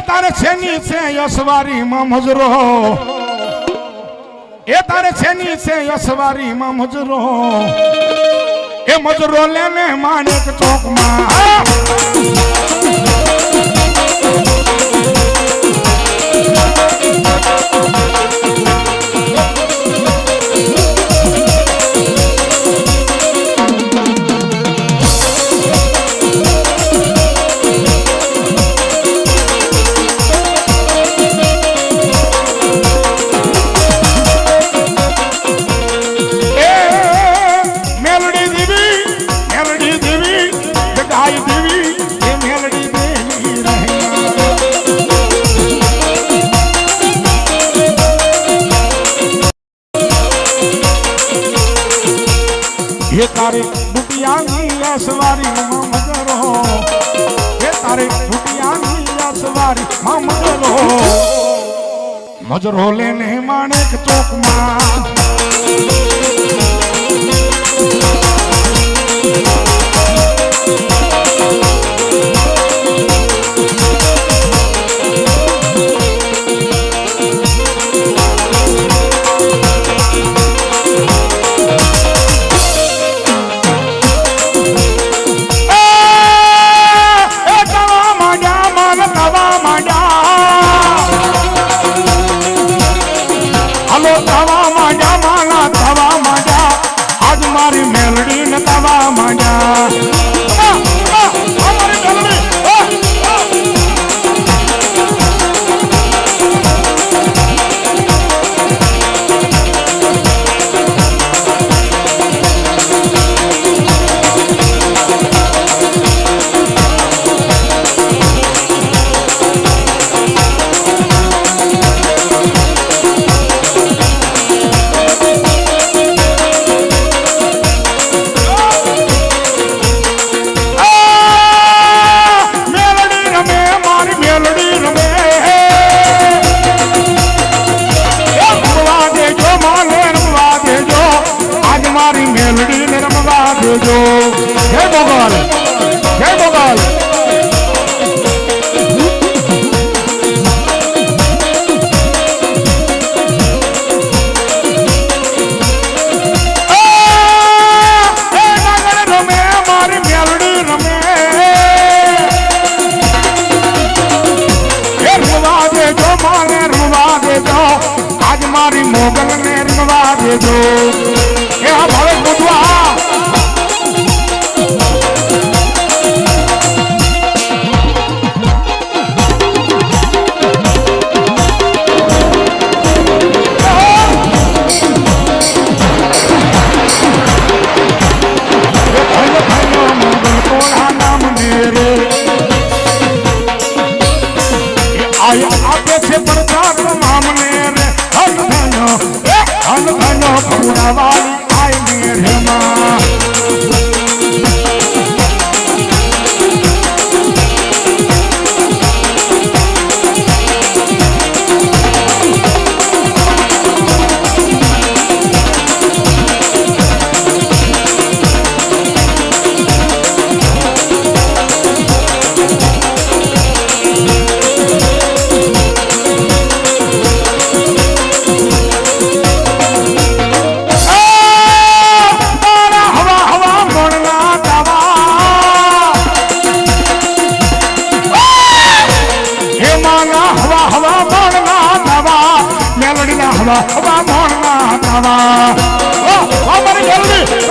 તારે છેની છે યસવારી માં મજરો એ તારે છેની છે યસવારી માં મજરો એ મજરો લેને માણેક ચોક માં तारे बुटिया सवारी मजरो ये तारे बुटिया सवारी मजरो मजरो लेने माणेक चौक मां जय भोपाल जय भोपाल आज मारी मोगल ने रंगवा दे जो भावे बुधवा वाली आई मेरे माँ हवा हवा मोड़ना तवा ओ हमारी जल्दी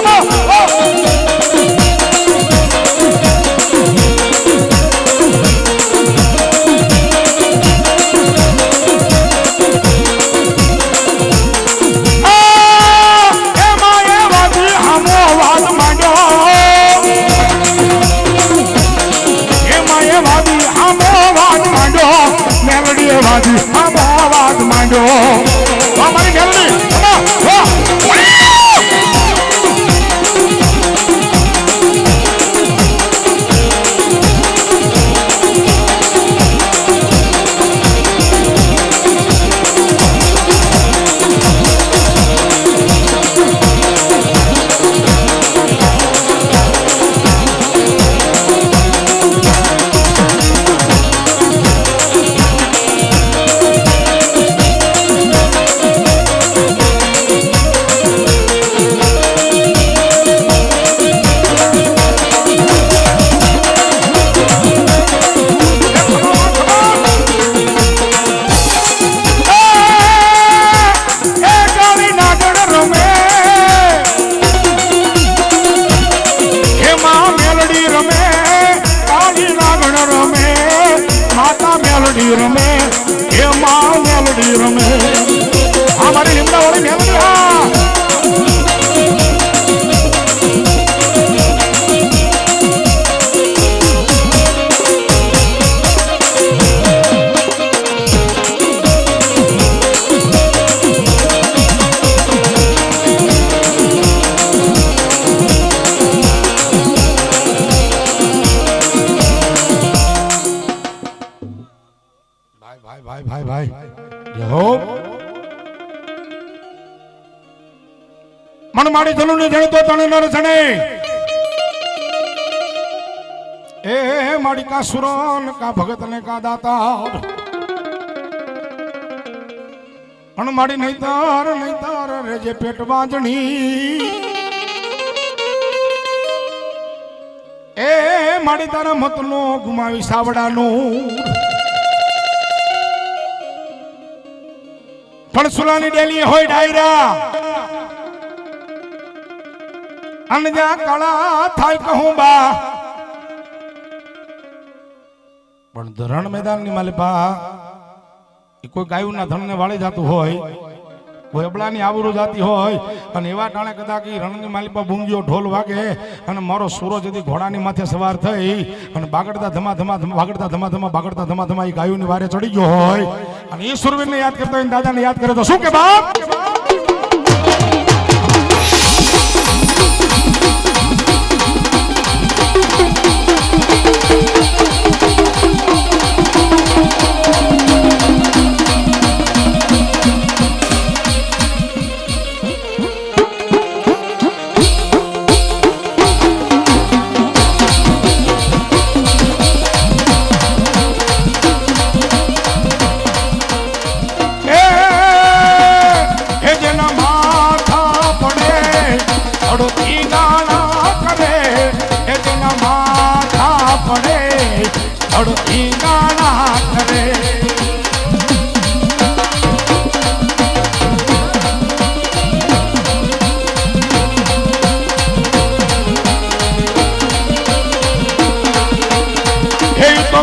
वादी हम आवाज मांडो हमारी जल्दी માં મેલડી રમે એ માં મેલડી રમે અમારી લીમડા વાળી મેલડી ભાઈ મન માડી જલુ ને જણ તો તને નર જણે એ માડી કા સુરન કા ભગત ને કા દાતા અણ માડી નહીતર રે જે પેટ વાંજણી એ માડી તારા મતનો ગુમાવી સાવડાનું પણ સુલાની ડેલી હોય ડાયરા અનજા કળા થાય કહું બા પણ ધરણ મેદાન ની માલિપા કોઈ ગાયું ના ધણ ને વાળી જતું હોય કોઈ અબળાની આવરું જાતી હોય અને એવા ટાણે કદાચ રણની માલિપા બૂંગીઓ ઢોલ વાગે અને મારો સૂરજ જદી ઘોડાની માથે સવાર થઈ અને બાગડતા ધમા ધમા એ ગાયુંની વારે ચડી ગયો હોય અને એ સુરવીરને યાદ કરતો હોય દાદાને યાદ કરે તો શું કે બાપ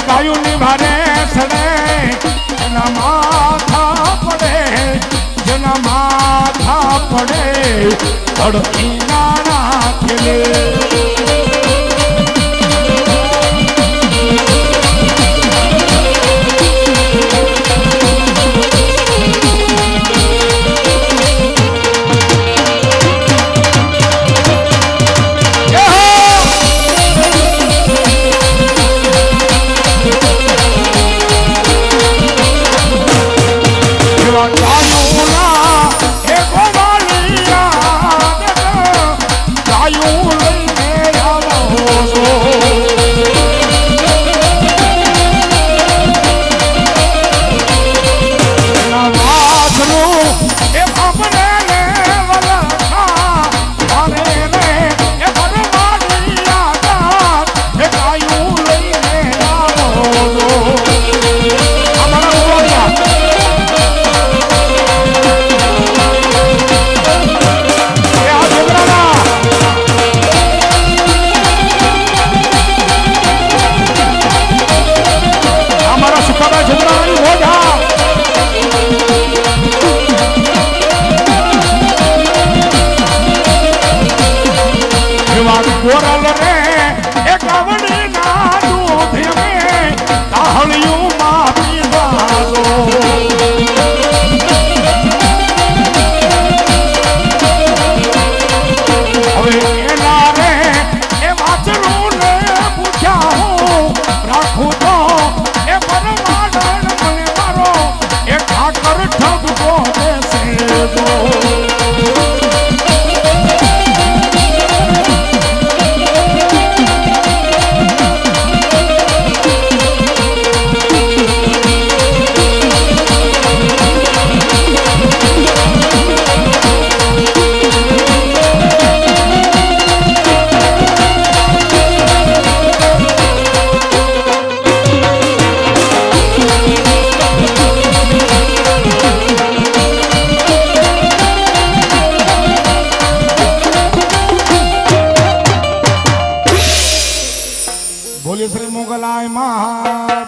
ગાયુંની ભારે સડે જેના માથા પડે ધડકી નાના ખેલે કોરલ રે એ કાવડી ના દૂધ મે તાહળિયું માં પીવાલો હવે એના રે એ વાચરું ને પૂછ્યા હું રાખું તો એ પરમાડન મને મારો એ ઠાકર ઠગવો દેશે દો બોલે શ્રી મોગલાય મહા